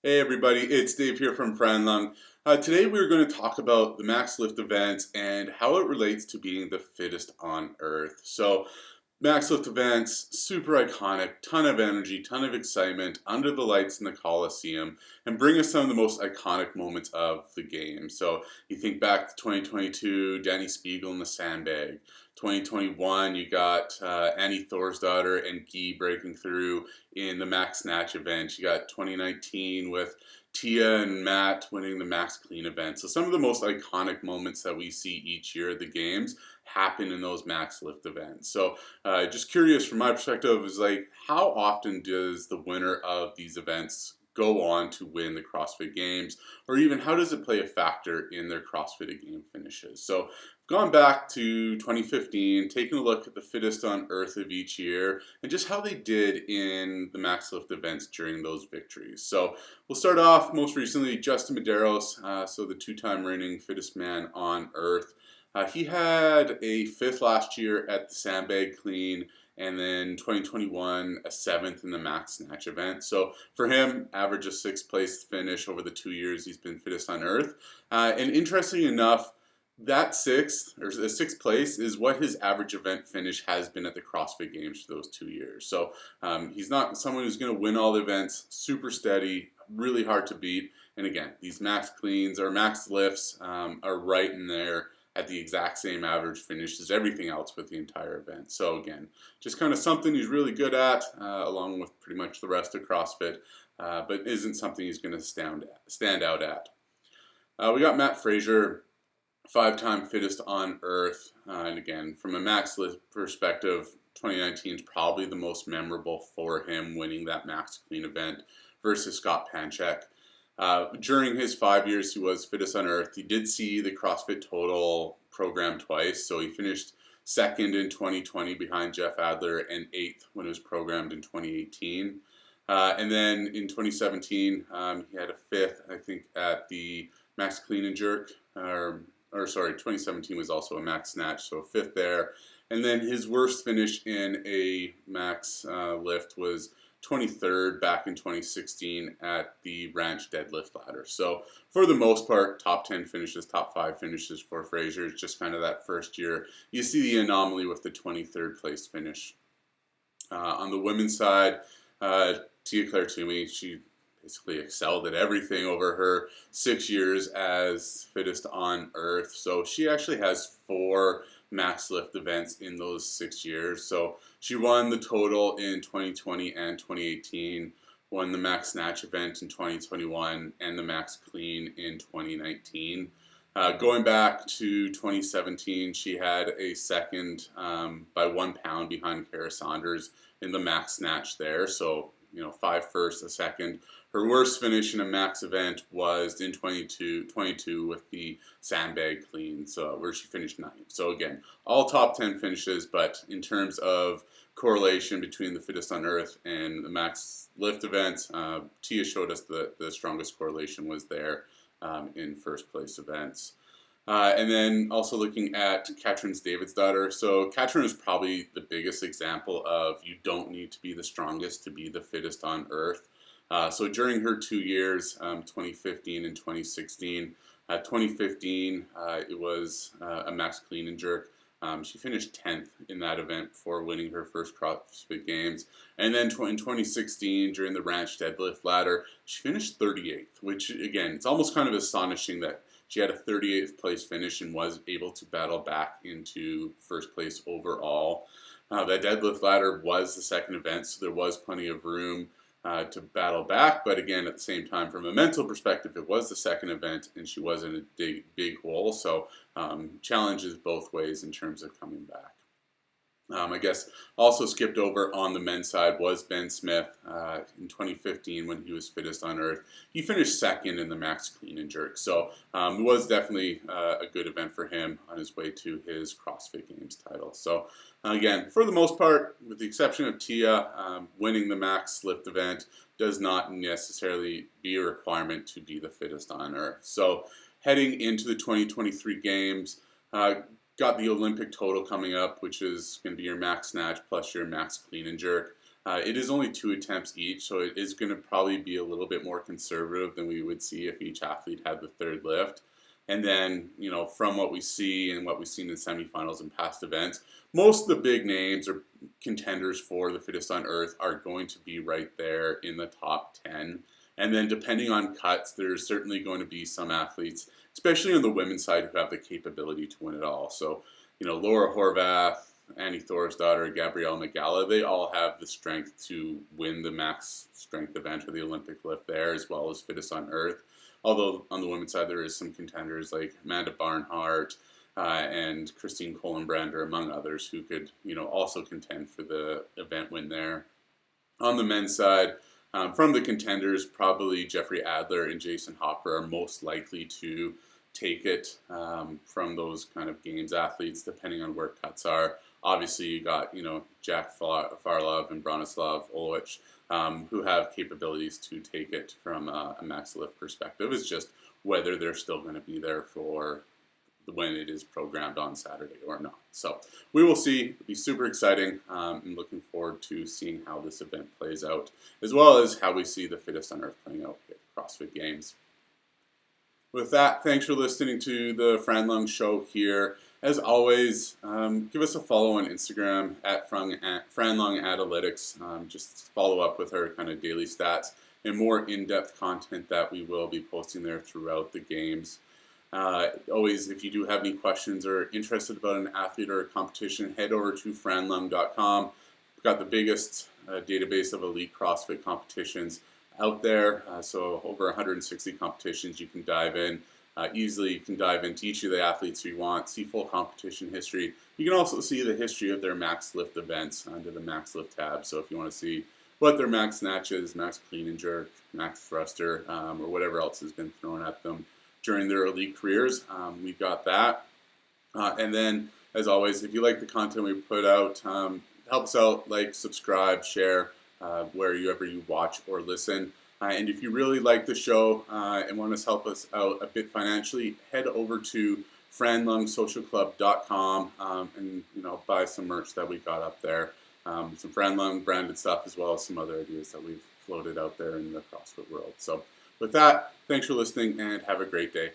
Hey everybody, it's Dave here from Franlung. Today we're going to talk about the max lift events and how it relates to being the fittest on earth. So max lift events, super iconic, ton of energy, ton of excitement, under the lights in the coliseum, and bring us some of the most iconic moments of the game. So you think back to 2022, Danny Spiegel in the sandbag. 2021, you got Annie Thorsdottir and Guy breaking through in the max snatch event. You got 2019 with Tia and Matt winning the max clean event. So some of the most iconic moments that we see each year at the games happen in those max lift events. So just curious from my perspective is like, how often does the winner of these events go on to win the CrossFit Games, or even how does it play a factor in their CrossFit game finishes? So gone back to 2015, taking a look at the fittest on earth of each year and just how they did in the max lift events during those victories. So we'll start off most recently, Justin Medeiros, so the two-time reigning fittest man on earth. He had a fifth last year at the sandbag clean, and then 2021 a seventh in the max snatch event. So for him, average a sixth place finish over the 2 years he's been fittest on earth. And interestingly enough, that sixth, or the sixth place, is what his average event finish has been at the CrossFit Games for those 2 years. So he's not someone who's going to win all the events, super steady, really hard to beat. And again, these max cleans or max lifts are right in there at the exact same average finish as everything else with the entire event. So again, just kind of something he's really good at, along with pretty much the rest of CrossFit, but isn't something he's going to stand out at. We got Matt Fraser, five-time fittest on earth, and again, from a max lift perspective, 2019 is probably the most memorable for him, winning that max clean event versus Scott Panchak. During his 5 years he was fittest on earth, he did see the CrossFit Total program twice. So he finished second in 2020 behind Jeff Adler and eighth when it was programmed in 2018. And then in 2017, he had a fifth, I think, at the max clean and jerk, or sorry, 2017 was also a max snatch, so a fifth there. And then his worst finish in a max lift was 23rd back in 2016 at the ranch deadlift ladder. So for the most part, top 10 finishes, top 5 finishes for Fraser. It's just kind of that first year. You see the anomaly with the 23rd place finish. On the women's side, Tia Claire Toomey, she basically excelled at everything over her 6 years as fittest on earth. So she actually has 4 max lift events in those 6 years. So she won the total in 2020 and 2018, won the max snatch event in 2021, and the max clean in 2019. Going back to 2017, she had a second by 1 pound behind Kara Saunders in the max snatch there. So, 5 first, a second. Her worst finish in a max event was in 22 with the sandbag clean, so where she finished 9th. So again, all top 10 finishes, but in terms of correlation between the fittest on earth and the max lift events, Tia showed us the strongest correlation was there in first place events. And then also looking at Katrin Davidsdottir. So Katrin is probably the biggest example of you don't need to be the strongest to be the fittest on earth. So during her 2 years, 2015 and 2016, 2015 it was a max clean and jerk. She finished 10th in that event before winning her first CrossFit Games. And then in 2016, during the ranch deadlift ladder, she finished 38th, which again, it's almost kind of astonishing that she had a 38th place finish and was able to battle back into first place overall. That deadlift ladder was the second event, so there was plenty of room to battle back, but again, at the same time, from a mental perspective, it was the second event, and she was in a big hole, so challenges both ways in terms of coming back. I guess also skipped over on the men's side was Ben Smith in 2015 when he was fittest on earth. He finished second in the max clean and jerk, so it was definitely a good event for him on his way to his CrossFit Games title. So again, for the most part, with the exception of Tia, winning the max lift event does not necessarily be a requirement to be the fittest on earth. So heading into the 2023 Games, got the Olympic total coming up, which is going to be your max snatch plus your max clean and jerk. It is only 2 attempts each, so it is going to probably be a little bit more conservative than we would see if each athlete had the third lift. And then, from what we see and what we've seen in semifinals and past events, most of the big names or contenders for the fittest on earth are going to be right there in the top 10. And then depending on cuts, there's certainly going to be some athletes, especially on the women's side, who have the capability to win it all. So, Laura Horvath, Annie Thorisdottir, Gabrielle Magala, they all have the strength to win the max strength event or the Olympic lift there, as well as fittest on earth. Although on the women's side, there is some contenders like Amanda Barnhart and Christine Kohlenbrander, among others, who could, also contend for the event win there. On the men's side, from the contenders, probably Jeffrey Adler and Jason Hopper are most likely to take it from those kind of games athletes, depending on where cuts are. Obviously, you got, Jack Farlov and Bronislav Olovic, who have capabilities to take it from a max lift perspective. It's just whether they're still going to be there for when it is programmed on Saturday or not. So we will see. It'll be super exciting. I'm looking forward to seeing how this event plays out, as well as how we see the fittest on earth playing out at CrossFit Games. With that, thanks for listening to the Fran Lung Show here. As always, give us a follow on Instagram at Fran Lung Analytics. Just follow up with our kind of daily stats and more in-depth content that we will be posting there throughout the games. Always, if you do have any questions or interested about an athlete or a competition, head over to franlung.com. We've got the biggest database of elite CrossFit competitions out there, so over 160 competitions you can dive in. Easily you can dive into each of the athletes you want, see full competition history. You can also see the history of their max lift events under the max lift tab. So if you want to see what their max snatch is, max clean and jerk, max thruster, or whatever else has been thrown at them during their elite careers, we've got that. And then, as always, if you like the content we put out, help us out, like, subscribe, share, wherever you watch or listen. And if you really like the show and want to help us out a bit financially, head over to franlungsocialclub.com and buy some merch that we got up there. Some Fran Lung branded stuff, as well as some other ideas that we've floated out there in the CrossFit world. So with that, thanks for listening and have a great day.